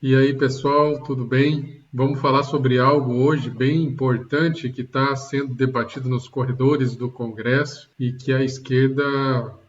E aí, pessoal, tudo bem? Vamos falar sobre algo hoje bem importante que está sendo debatido nos corredores do Congresso e que a esquerda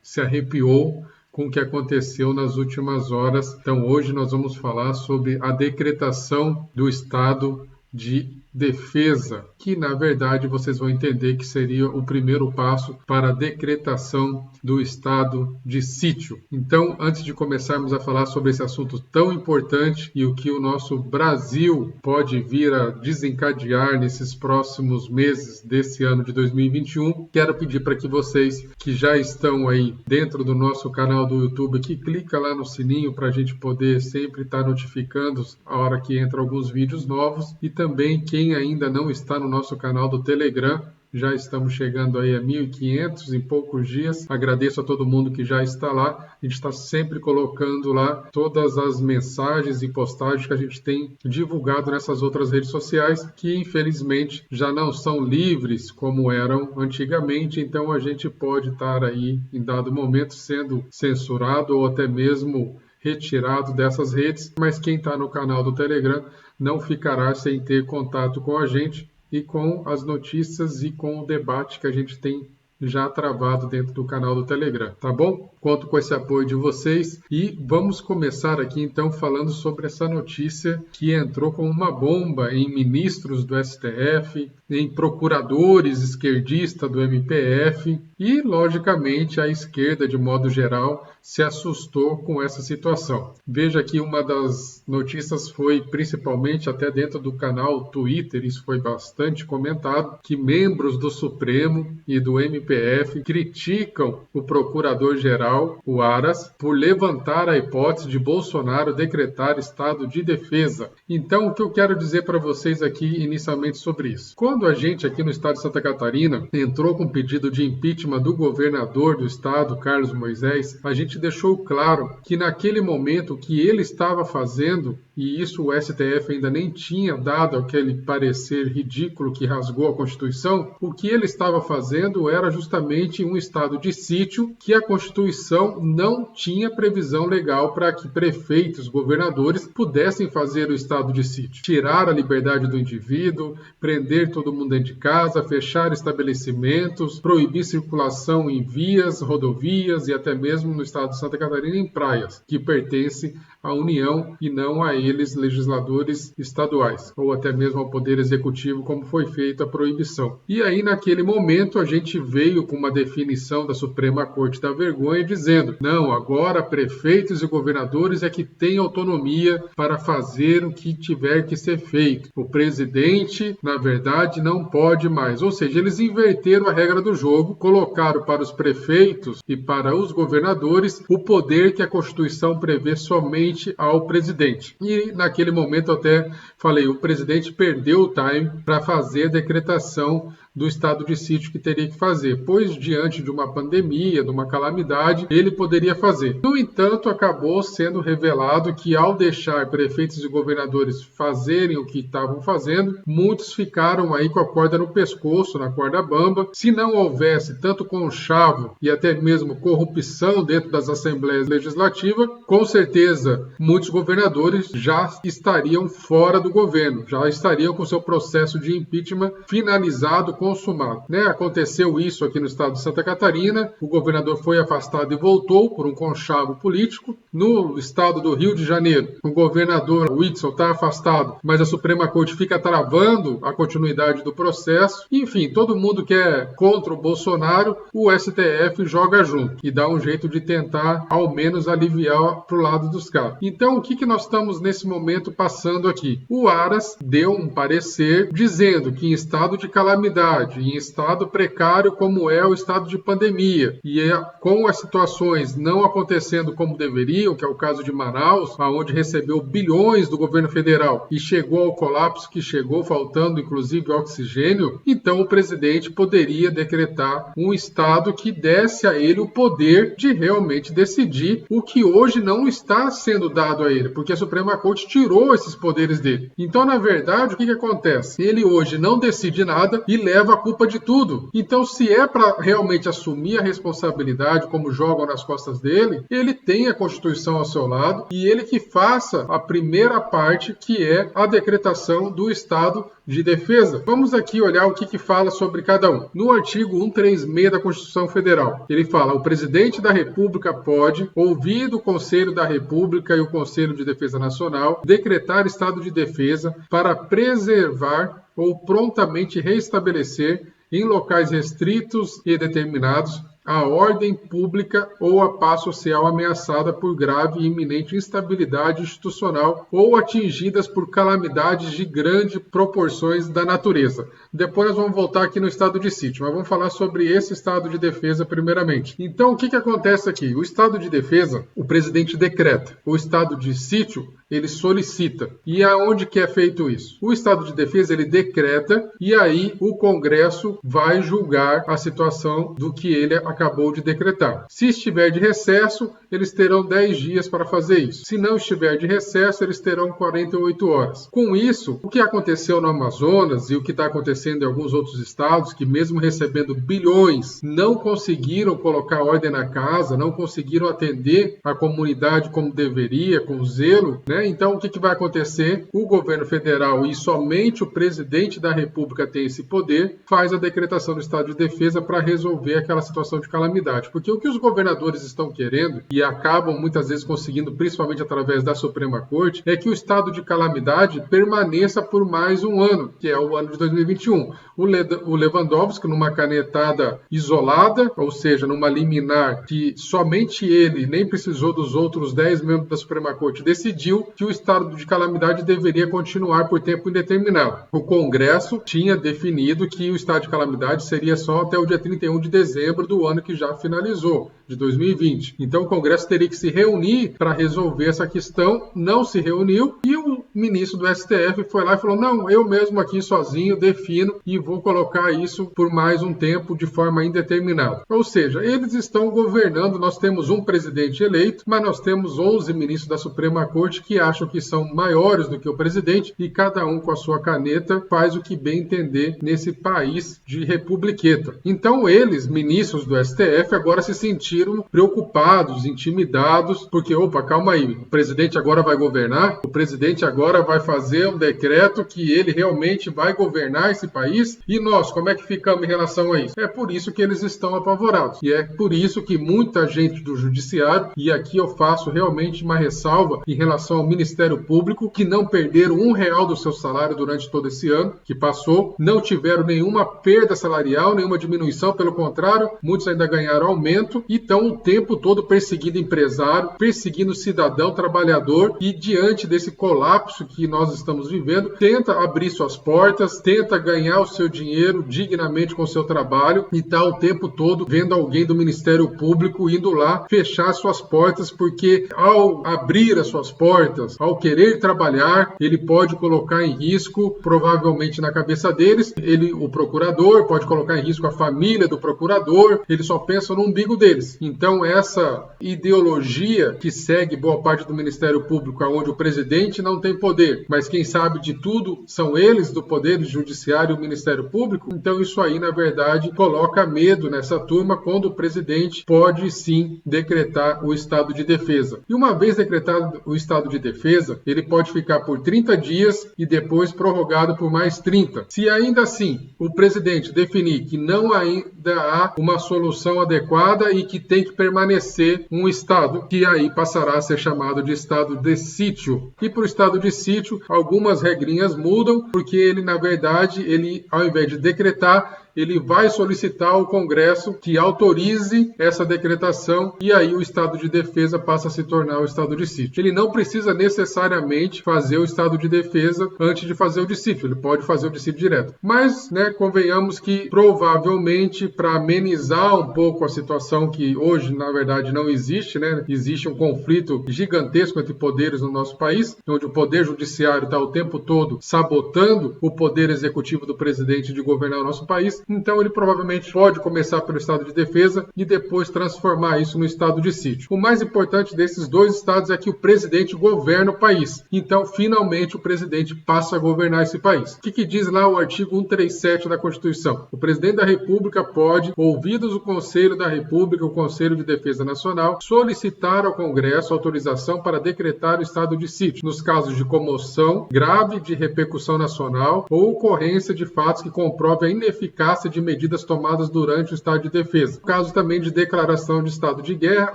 se arrepiou com o que aconteceu nas últimas horas. Então, hoje nós vamos falar sobre a decretação do estado de defesa, que na verdade vocês vão entender que seria o primeiro passo para a decretação do estado de sítio. Então, antes de começarmos a falar sobre esse assunto tão importante e o que o nosso Brasil pode vir a desencadear nesses próximos meses desse ano de 2021, quero pedir para que vocês que já estão aí dentro do nosso canal do YouTube, que clica lá no sininho para a gente poder sempre estar notificando a hora que entra alguns vídeos novos, e também quem ainda não está no nosso canal do Telegram, já estamos chegando aí a 1.500 em poucos dias. Agradeço a todo mundo que já está lá. A gente está sempre colocando lá todas as mensagens e postagens que a gente tem divulgado nessas outras redes sociais, que infelizmente já não são livres como eram antigamente. Então a gente pode estar aí em dado momento sendo censurado ou até mesmo retirado dessas redes, mas quem está no canal do Telegram não ficará sem ter contato com a gente e com as notícias e com o debate que a gente tem já travado dentro do canal do Telegram, tá bom? Conto com esse apoio de vocês e vamos começar aqui então falando sobre essa notícia que entrou como uma bomba em ministros do STF, em procuradores esquerdistas do MPF e, logicamente, a esquerda, de modo geral, se assustou com essa situação. Veja que uma das notícias foi, principalmente até dentro do canal Twitter, isso foi bastante comentado, que membros do Supremo e do MPF criticam o procurador-geral, o Aras, por levantar a hipótese de Bolsonaro decretar estado de defesa. Então, o que eu quero dizer para vocês aqui inicialmente sobre isso? Quando a gente aqui no estado de Santa Catarina entrou com pedido de impeachment do governador do estado, Carlos Moisés, a gente deixou claro que naquele momento o que ele estava fazendo, e isso o STF ainda nem tinha dado aquele parecer ridículo que rasgou a Constituição, o que ele estava fazendo era justamente um estado de sítio que a Constituição não tinha previsão legal para que prefeitos, governadores pudessem fazer o estado de sítio. Tirar a liberdade do indivíduo, prender todo mundo dentro de casa, fechar estabelecimentos, proibir circulação em vias, rodovias e até mesmo no estado de Santa Catarina em praias, que pertencem à União e não a eles, legisladores estaduais, ou até mesmo ao Poder Executivo, como foi feita a proibição. E aí, naquele momento, a gente veio com uma definição da Suprema Corte da Vergonha dizendo, não, agora prefeitos e governadores é que têm autonomia para fazer o que tiver que ser feito. O presidente, na verdade, não pode mais. Ou seja, eles inverteram a regra do jogo, colocaram para os prefeitos e para os governadores o poder que a Constituição prevê somente ao presidente. E naquele momento até falei, o presidente perdeu o time para fazer a decretação do estado de sítio que teria que fazer, pois diante de uma pandemia, de uma calamidade, ele poderia fazer. No entanto, acabou sendo revelado que ao deixar prefeitos e governadores fazerem o que estavam fazendo, muitos ficaram aí com a corda no pescoço, na corda bamba. Se não houvesse tanto conchavo e até mesmo corrupção dentro das assembleias legislativas, com certeza muitos governadores já estariam fora do governo, já estariam com seu processo de impeachment finalizado, consumado. Aconteceu isso aqui no estado de Santa Catarina, o governador foi afastado e voltou por um conchavo político. No estado do Rio de Janeiro, o governador Whitson está afastado, mas a Suprema Corte fica travando a continuidade do processo. Enfim, todo mundo que é contra o Bolsonaro, o STF joga junto e dá um jeito de tentar ao menos aliviar pro lado dos caras. Então, o que nós estamos nesse momento passando aqui? O Aras deu um parecer dizendo que em estado de calamidade, em estado precário como é o estado de pandemia, e com as situações não acontecendo como deveriam, que é o caso de Manaus, onde recebeu bilhões do governo federal e chegou ao colapso que chegou, faltando inclusive oxigênio, então o presidente poderia decretar um estado que desse a ele o poder de realmente decidir o que hoje não está sendo dado a ele, porque a Suprema Corte tirou esses poderes dele. Então, na verdade, o que acontece? Ele hoje não decide nada e leva leva a culpa de tudo. Então, se é para realmente assumir a responsabilidade, como jogam nas costas dele, ele tem a Constituição ao seu lado e ele que faça a primeira parte, que é a decretação do estado de defesa. Vamos aqui olhar o que fala sobre cada um. No artigo 136 da Constituição Federal, ele fala: o presidente da República pode, ouvido o Conselho da República e o Conselho de Defesa Nacional, decretar estado de defesa para preservar ou prontamente restabelecer em locais restritos e determinados a ordem pública ou a paz social ameaçada por grave e iminente instabilidade institucional ou atingidas por calamidades de grandes proporções da natureza. Depois nós vamos voltar aqui no estado de sítio, mas vamos falar sobre esse estado de defesa primeiramente. Então, o que acontece aqui? O estado de defesa, o presidente decreta. O estado de sítio, ele solicita. E aonde que é feito isso? O estado de defesa, ele decreta e aí o Congresso vai julgar a situação do que ele acabou de decretar. Se estiver de recesso, eles terão 10 dias para fazer isso. Se não estiver de recesso, eles terão 48 horas. Com isso, o que aconteceu no Amazonas e o que está acontecendo em alguns outros estados, que mesmo recebendo bilhões, não conseguiram colocar ordem na casa, não conseguiram atender a comunidade como deveria, com zelo, né? Então, o que vai acontecer? O governo federal e somente o presidente da República tem esse poder, faz a decretação do estado de defesa para resolver aquela situação de calamidade. Porque o que os governadores estão querendo, e acabam muitas vezes conseguindo, principalmente através da Suprema Corte, é que o estado de calamidade permaneça por mais um ano, que é o ano de 2021. O Lewandowski, numa canetada isolada, ou seja, numa liminar que somente ele, nem precisou dos outros 10 membros da Suprema Corte, decidiu que o estado de calamidade deveria continuar por tempo indeterminado. O Congresso tinha definido que o estado de calamidade seria só até o dia 31 de dezembro do ano que já finalizou, de 2020. Então o Congresso teria que se reunir para resolver essa questão, não se reuniu e o ministro do STF foi lá e falou: não, eu mesmo aqui sozinho defino e vou colocar isso por mais um tempo de forma indeterminada. Ou seja, eles estão governando, nós temos um presidente eleito, mas nós temos 11 ministros da Suprema Corte que acham que são maiores do que o presidente e cada um com a sua caneta faz o que bem entender nesse país de republiqueta. Então eles, ministros do STF, agora se sentiram preocupados, intimidados, porque, opa, calma aí, o presidente agora vai governar? O presidente agora vai fazer um decreto que ele realmente vai governar esse país? E nós, como é que ficamos em relação a isso? É por isso que eles estão apavorados. E é por isso que muita gente do judiciário, e aqui eu faço realmente uma ressalva em relação ao Ministério Público, que não perderam R$1 do seu salário durante todo esse ano que passou, não tiveram nenhuma perda salarial, nenhuma diminuição, pelo contrário, muitos ainda ganharam aumento e estão o tempo todo perseguindo empresário, perseguindo cidadão, trabalhador, e diante desse colapso que nós estamos vivendo, tenta abrir suas portas, tenta ganhar o seu dinheiro dignamente com o seu trabalho e está o tempo todo vendo alguém do Ministério Público indo lá fechar suas portas, porque ao abrir as suas portas, ao querer trabalhar, ele pode colocar em risco, provavelmente na cabeça deles, o procurador pode colocar em risco a família do procurador, eles só pensam no umbigo deles. Então essa ideologia que segue boa parte do Ministério Público, onde o presidente não tem poder, mas quem sabe de tudo são eles do Poder Judiciário e o Ministério Público, então isso aí, na verdade, coloca medo nessa turma quando o presidente pode sim decretar o estado de defesa. E uma vez decretado o estado de defesa, ele pode ficar por 30 dias e depois prorrogado por mais 30. Se ainda assim o presidente definir que não ainda há uma solução adequada e que tem que permanecer um estado, que aí passará a ser chamado de estado de sítio. E para o estado de sítio, algumas regrinhas mudam, porque ele, na verdade, ao invés de decretar, ele vai solicitar ao Congresso que autorize essa decretação e aí o estado de defesa passa a se tornar o estado de sítio. Ele não precisa necessariamente fazer o estado de defesa antes de fazer o de sítio, ele pode fazer o de sítio direto. Mas, convenhamos que provavelmente para amenizar um pouco a situação que hoje, na verdade, não existe, existe um conflito gigantesco entre poderes no nosso país, onde o poder judiciário está o tempo todo sabotando o poder executivo do presidente de governar o nosso país. então ele provavelmente pode começar pelo estado de defesa e depois transformar isso no estado de sítio. O mais importante desses dois estados é que o presidente governa o país. Então, finalmente, o presidente passa a governar esse país. O que diz lá o artigo 137 da Constituição? O presidente da República pode, ouvidos o Conselho da República, o Conselho de Defesa Nacional, solicitar ao Congresso autorização para decretar o estado de sítio, nos casos de comoção grave de repercussão nacional ou ocorrência de fatos que comprovem a ineficácia de medidas tomadas durante o estado de defesa. No caso também de declaração de estado de guerra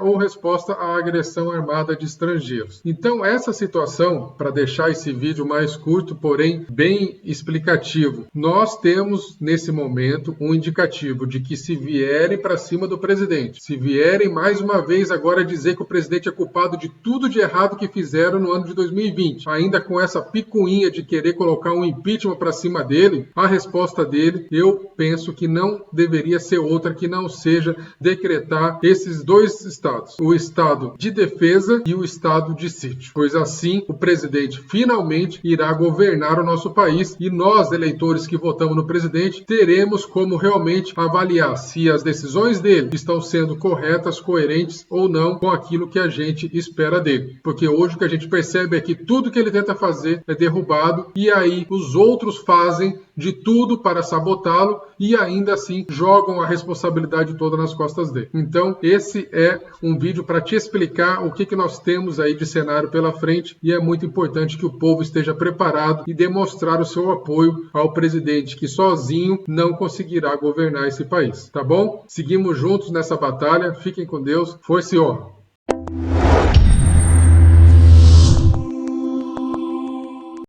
ou resposta à agressão armada de estrangeiros. Então, essa situação, para deixar esse vídeo mais curto, porém bem explicativo, nós temos nesse momento um indicativo de que se vierem para cima do presidente, se vierem mais uma vez agora dizer que o presidente é culpado de tudo de errado que fizeram no ano de 2020, ainda com essa picuinha de querer colocar um impeachment para cima dele, a resposta dele, eu penso que não deveria ser outra que não seja decretar esses dois estados, o estado de defesa e o estado de sítio, pois assim o presidente finalmente irá governar o nosso país e nós, eleitores que votamos no presidente, teremos como realmente avaliar se as decisões dele estão sendo corretas, coerentes ou não com aquilo que a gente espera dele. Porque hoje o que a gente percebe é que tudo que ele tenta fazer é derrubado e aí os outros fazem de tudo para sabotá-lo e ainda assim jogam a responsabilidade toda nas costas dele. Então, esse é um vídeo para te explicar o que nós temos aí de cenário pela frente e é muito importante que o povo esteja preparado e demonstrar o seu apoio ao presidente que sozinho não conseguirá governar esse país, tá bom? Seguimos juntos nessa batalha, fiquem com Deus, força e honra!